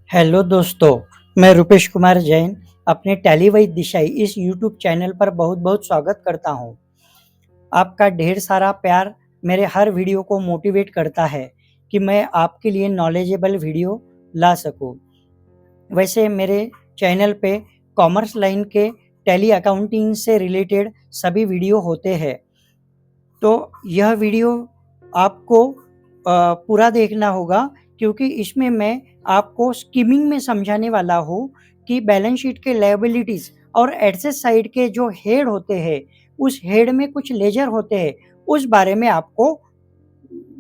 Hello दोस्तों, मैं रूपेश कुमार जैन अपने टैली वैद दिशाई इस यूट्यूब चैनल पर बहुत बहुत स्वागत करता हूं। आपका ढेर सारा प्यार मेरे हर वीडियो को मोटिवेट करता है कि मैं आपके लिए नॉलेजेबल वीडियो ला सकूं। वैसे मेरे चैनल पे कॉमर्स लाइन के टैली अकाउंटिंग से रिलेटेड सभी वीडियो होते हैं, तो यह वीडियो आपको पूरा देखना होगा, क्योंकि इसमें मैं आपको स्कीमिंग में समझाने वाला हूँ कि बैलेंस शीट के लायबिलिटीज और एसेट साइड के जो हेड होते हैं, उस हेड में कुछ लेजर होते हैं, उस बारे में आपको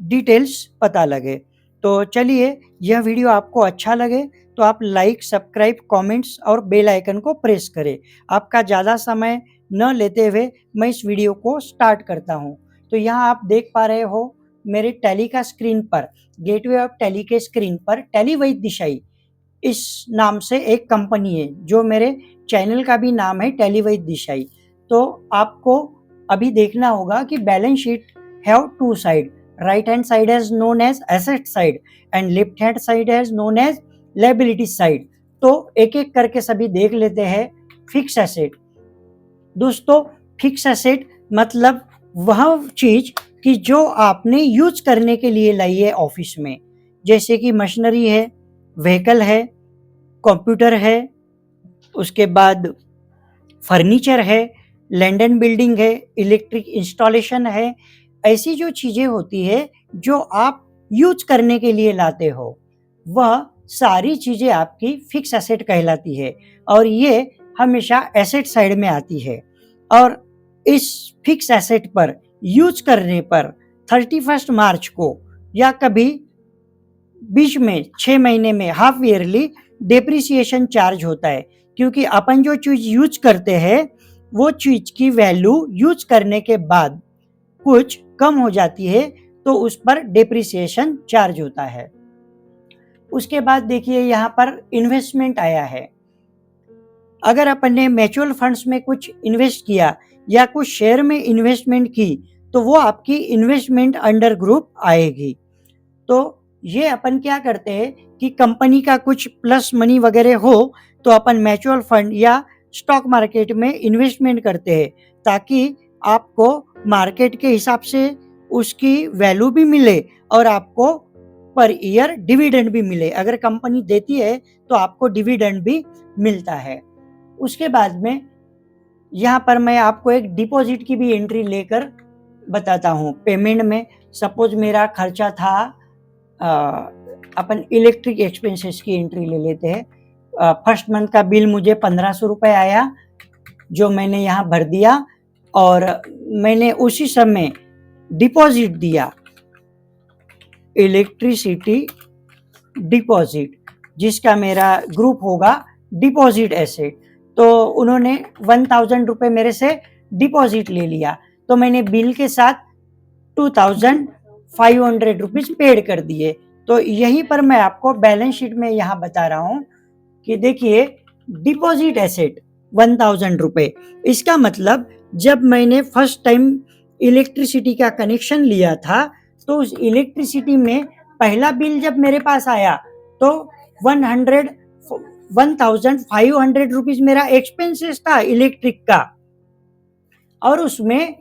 डिटेल्स पता लगे। तो चलिए, यह वीडियो आपको अच्छा लगे तो आप लाइक, सब्सक्राइब, कमेंट्स और बेल आइकन को प्रेस करें। आपका ज़्यादा समय न लेते हुए मैं इस वीडियो को स्टार्ट करता हूं। तो यहाँ आप देख पा रहे हो मेरे टैली का स्क्रीन पर, गेटवे ऑफ टैली के स्क्रीन पर टैली वैद दिशाई इस नाम से एक कंपनी है, जो मेरे चैनल का भी नाम है टैली वैद दिशाई। तो आपको अभी देखना होगा कि balance sheet have two side, right hand side is known as asset side and left hand side is known as liability side। तो एक एक करके सभी देख लेते हैं। फिक्स एसेट, दोस्तों फिक्स एसेट मतलब वह चीज कि जो आपने यूज करने के लिए लाई है ऑफिस में, जैसे कि मशीनरी है, व्हीकल है, कंप्यूटर है, उसके बाद फर्नीचर है, लैंड एंड बिल्डिंग है, इलेक्ट्रिक इंस्टॉलेशन है। ऐसी जो चीजें होती है जो आप यूज करने के लिए लाते हो, वह सारी चीजें आपकी फिक्स एसेट कहलाती है और ये हमेशा एसेट साइड में आती है। और इस फिक्स एसेट पर यूज करने पर 31 मार्च को या कभी बीच में 6 महीने में हाफ ईयरली डेप्रिसिएशन चार्ज होता है, क्योंकि अपन जो चीज यूज करते हैं वो चीज की वैल्यू यूज करने के बाद कुछ कम हो जाती है, तो उस पर डेप्रिसिएशन चार्ज होता है। उसके बाद देखिए यहाँ पर इन्वेस्टमेंट आया है। अगर अपन ने म्यूचुअल फंड्स में कुछ इन्वेस्ट किया या कुछ शेयर में इन्वेस्टमेंट की, तो वो आपकी इन्वेस्टमेंट अंडर ग्रुप आएगी। तो ये अपन क्या करते हैं कि कंपनी का कुछ प्लस मनी वगैरह हो तो अपन म्यूचुअल फंड या स्टॉक मार्केट में इन्वेस्टमेंट करते हैं, ताकि आपको मार्केट के हिसाब से उसकी वैल्यू भी मिले और आपको पर ईयर डिविडेंड भी मिले। अगर कंपनी देती है तो आपको डिविडेंड भी मिलता है। उसके बाद में यहाँ पर मैं आपको एक डिपॉजिट की भी एंट्री लेकर बताता हूँ। पेमेंट में सपोज मेरा खर्चा था, अपन इलेक्ट्रिक एक्सपेंसेस की एंट्री ले लेते हैं। फर्स्ट मंथ का बिल मुझे 1500 रुपये आया, जो मैंने यहाँ भर दिया और मैंने उसी समय डिपॉजिट दिया, इलेक्ट्रिसिटी डिपॉजिट, जिसका मेरा ग्रुप होगा डिपॉजिट एसेट। तो उन्होंने 1000 रुपये मेरे से डिपॉजिट ले लिया, तो मैंने बिल के साथ 2500 रुपीज पेड कर दिए। तो यहीं पर मैं आपको बैलेंस शीट में यहाँ बता रहा हूँ कि देखिए, डिपॉजिट एसेट 1000 रुपये, इसका मतलब जब मैंने फर्स्ट टाइम इलेक्ट्रिसिटी का कनेक्शन लिया था, तो उस इलेक्ट्रिसिटी में पहला बिल जब मेरे पास आया तो 1500 रुपीज मेरा एक्सपेंसेस था इलेक्ट्रिक का, और उसमें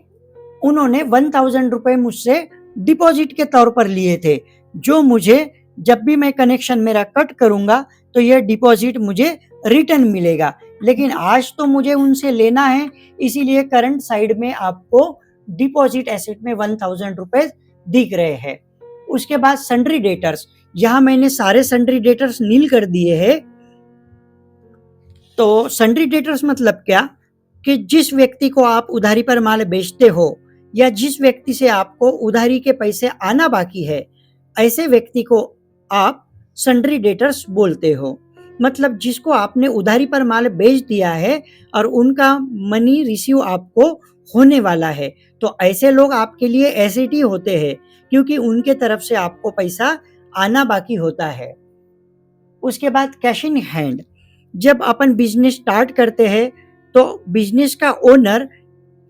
उन्होंने 1000 रुपये मुझसे डिपॉजिट के तौर पर लिए थे, जो मुझे जब भी मैं कनेक्शन मेरा कट करूंगा तो यह डिपॉजिट मुझे रिटर्न मिलेगा। लेकिन आज तो मुझे उनसे लेना है, इसीलिए करंट साइड में आपको डिपॉजिट एसेट में 1000 रुपए दिख रहे हैं। उसके बाद सन्ड्री डेटर्स, यहाँ मैंने सारे सन्ड्री डेटर्स नील कर दिए हैं। तो सन्ड्री डेटर्स मतलब क्या कि जिस व्यक्ति को आप उधारी पर माल बेचते हो या जिस व्यक्ति से आपको उधारी के पैसे आना बाकी है, ऐसे व्यक्ति को आप सन्ड्री डेटर्स बोलते हो। मतलब जिसको आपने उधारी पर माल बेच दिया है और उनका मनी रिसीव आपको होने वाला है, तो ऐसे लोग आपके लिए एसेट ही होते हैं, क्योंकि उनके तरफ से आपको पैसा आना बाकी होता है। उसके बाद कैश इन हैंड, जब अपन बिजनेस स्टार्ट करते हैं तो बिजनेस का ओनर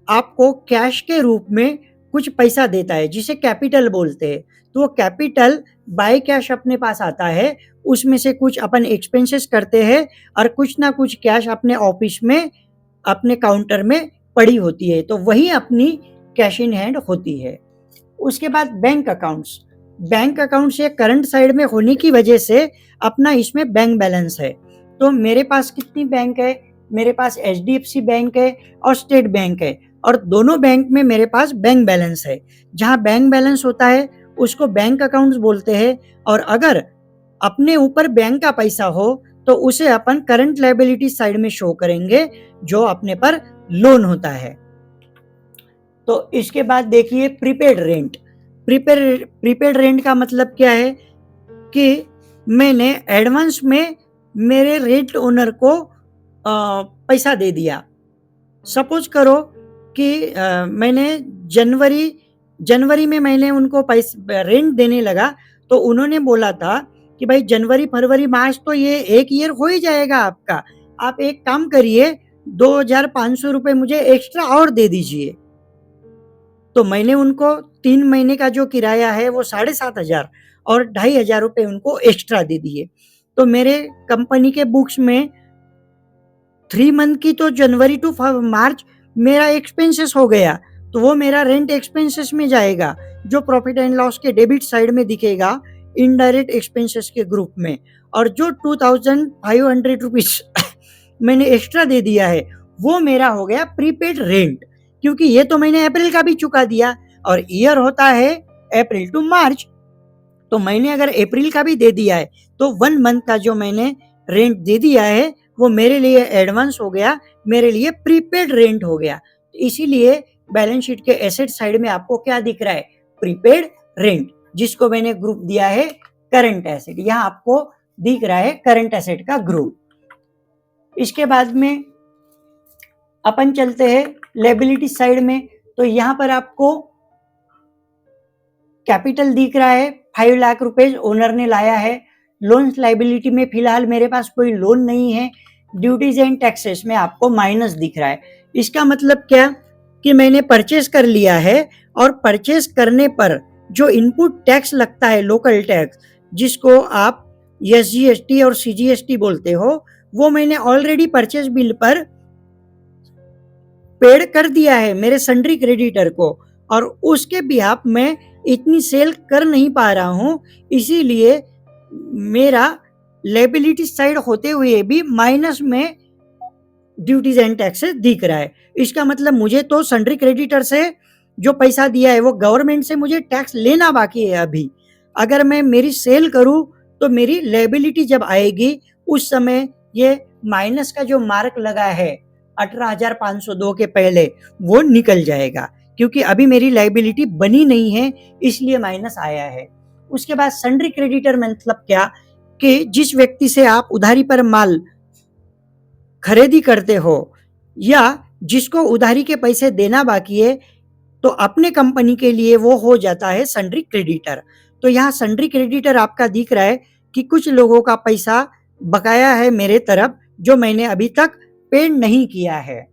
आपको कैश के रूप में कुछ पैसा देता है जिसे कैपिटल बोलते हैं, तो वो कैपिटल बाय कैश अपने पास आता है, उसमें से कुछ अपन एक्सपेंसेस करते हैं और कुछ ना कुछ कैश अपने ऑफिस में अपने काउंटर में पड़ी होती है, तो वही अपनी कैश इन हैंड होती है। उसके बाद बैंक अकाउंट्स ये करंट साइड में होने की वजह से अपना इसमें बैंक बैलेंस है। तो मेरे पास कितनी बैंक है, मेरे पास एचडीएफसी बैंक है और स्टेट बैंक है, और दोनों बैंक में मेरे पास बैंक बैलेंस है। जहाँ बैंक बैलेंस होता है उसको बैंक अकाउंट्स बोलते हैं, और अगर अपने ऊपर बैंक का पैसा हो तो उसे अपन करंट लायबिलिटी साइड में शो करेंगे, जो अपने पर लोन होता है। तो इसके बाद देखिए प्रीपेड रेंट। प्रीपेड रेंट का मतलब क्या है कि मैंने एडवांस में मेरे रेंट ओनर को पैसा दे दिया। सपोज करो कि मैंने जनवरी में मैंने उनको रेंट देने लगा, तो उन्होंने बोला था कि भाई जनवरी फरवरी मार्च तो ये एक ईयर हो ही जाएगा आपका, आप एक काम करिए 2,500 रुपये मुझे एक्स्ट्रा और दे दीजिए। तो मैंने उनको 3 महीने का जो किराया है वो 7,500 और 2,500 रुपये उनको एक्स्ट्रा दे दिए। तो मेरे कंपनी के बुक्स में 3 मंथ की तो जनवरी टू मार्च मेरा एक्सपेंसेस हो गया, तो वो मेरा रेंट एक्सपेंसेस में जाएगा, जो प्रॉफिट एंड लॉस के डेबिट साइड में दिखेगा इनडायरेक्ट एक्सपेंसेस के ग्रुप में। और जो 2,500 रुपीज मैंने एक्स्ट्रा दे दिया है वो मेरा हो गया प्रीपेड रेंट, क्योंकि ये तो मैंने अप्रैल का भी चुका दिया और ईयर होता है अप्रैल टू मार्च। तो मैंने अगर अप्रैल का भी दे दिया है तो 1 मंथ का जो मैंने रेंट दे दिया है वो मेरे लिए एडवांस हो गया, मेरे लिए प्रीपेड रेंट हो गया। इसीलिए बैलेंस शीट के एसेट साइड में आपको क्या दिख रहा है, प्रीपेड रेंट, जिसको मैंने ग्रुप दिया है करंट एसेट। यहाँ आपको दिख रहा है करंट एसेट का ग्रुप। इसके बाद में अपन चलते हैं लायबिलिटी साइड में। तो यहाँ पर आपको कैपिटल दिख रहा है 5 लाख रुपए ओनर ने लाया है। लोन्स लायबिलिटी में फिलहाल मेरे पास कोई लोन नहीं है। ड्यूटीज एंड टैक्सेस में आपको माइनस दिख रहा है। इसका मतलब क्या कि मैंने परचेस कर लिया है, और परचेस करने पर जो इनपुट टैक्स लगता है लोकल टैक्स, जिसको आप एसजीएसटी और सीजीएसटी बोलते हो, वो मैंने ऑलरेडी परचेस बिल पर पेड कर दिया है मेरे सन्ड्री क्रेडिटर को, और उसके बिहाफ में इतनी सेल कर नहीं पा रहा हूं, इसीलिए मेरा लायबिलिटी साइड होते हुए भी माइनस में ड्यूटीज एंड टैक्सेस दिख रहा है। इसका मतलब मुझे तो सन्ड्री क्रेडिटर से जो पैसा दिया है वो गवर्नमेंट से मुझे टैक्स लेना बाकी है अभी। अगर मैं मेरी सेल करूं तो मेरी लायबिलिटी जब आएगी उस समय ये माइनस का जो मार्क लगा है 18,502 के पहले वो निकल जाएगा, क्योंकि अभी मेरी लायबिलिटी बनी नहीं है, इसलिए माइनस आया है। उसके बाद सन्ड्री क्रेडिटर मतलब क्या कि जिस व्यक्ति से आप उधारी पर माल खरीदी करते हो या जिसको उधारी के पैसे देना बाकी है, तो अपने कंपनी के लिए वो हो जाता है सन्ड्री क्रेडिटर। तो यहाँ सन्ड्री क्रेडिटर आपका दिख रहा है कि कुछ लोगों का पैसा बकाया है मेरे तरफ, जो मैंने अभी तक पेड नहीं किया है।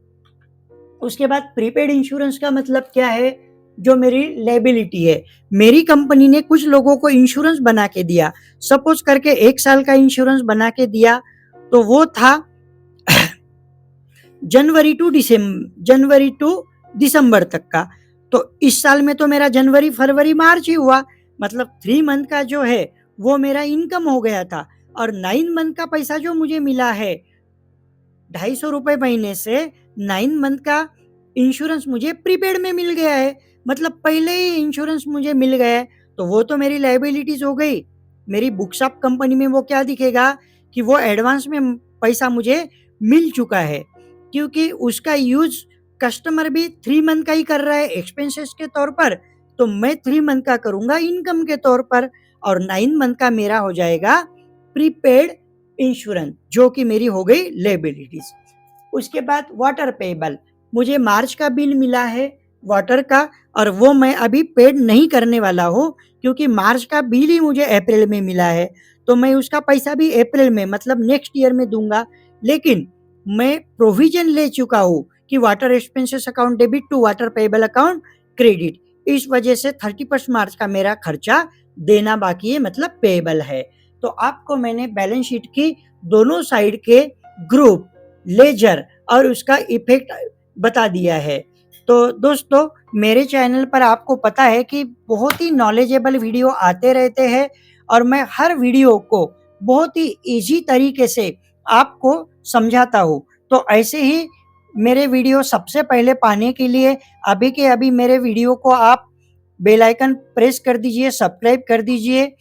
उसके बाद प्रीपेड इंश्योरेंस का मतलब क्या है, जो मेरी लायबिलिटी है, मेरी कंपनी ने कुछ लोगों को इंश्योरेंस बना के दिया। सपोज करके 1 साल का इंश्योरेंस बना के दिया, तो वो था जनवरी टू दिसंबर तक का। तो इस साल में तो मेरा जनवरी फरवरी मार्च ही हुआ, मतलब 3 मंथ का जो है वो मेरा इनकम हो गया था। और 9 मंथ का पैसा जो मुझे मिला है 250 रुपए महीने से, 9 मंथ का इंश्योरेंस मुझे प्रीपेड में मिल गया है, मतलब पहले ही इंश्योरेंस मुझे मिल गया है, तो वो तो मेरी लायबिलिटीज हो गई। मेरी बुक्स ऑफ कंपनी में वो क्या दिखेगा कि वो एडवांस में पैसा मुझे मिल चुका है, क्योंकि उसका यूज कस्टमर भी 3 मंथ का ही कर रहा है एक्सपेंसेस के तौर पर, तो मैं 3 मंथ का करूंगा इनकम के तौर पर, और 9 मंथ का मेरा हो जाएगा प्रीपेड इंश्योरेंस, जो कि मेरी हो गई लायबिलिटीज। उसके बाद वाटर पेबल, मुझे मार्च का बिल मिला है वाटर का, और वो मैं अभी पेड नहीं करने वाला हूँ, क्योंकि मार्च का बिल ही मुझे अप्रैल में मिला है, तो मैं उसका पैसा भी अप्रैल में मतलब नेक्स्ट ईयर में दूंगा। लेकिन मैं प्रोविजन ले चुका हूँ कि water expenses account debit to water payable account credit, इस वजह से 31 मार्च का मेरा खर्चा देना बाकी है, मतलब पेएबल है। तो आपको मैंने बैलेंस शीट की दोनों साइड के ग्रुप, लेजर और उसका इफेक्ट बता दिया है। तो दोस्तों, मेरे चैनल पर आपको पता है कि बहुत ही नॉलेजेबल वीडियो आते रहते हैं और मैं हर वीडियो को बहुत ही ईजी तरीके से आपको समझाता हूँ। तो ऐसे ही मेरे वीडियो सबसे पहले पाने के लिए अभी के अभी मेरे वीडियो को आप बेल आइकन प्रेस कर दीजिए, सब्सक्राइब कर दीजिए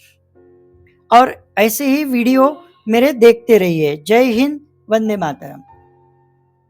और ऐसे ही वीडियो मेरे देखते रहिए। जय हिंद, वंदे मातरम।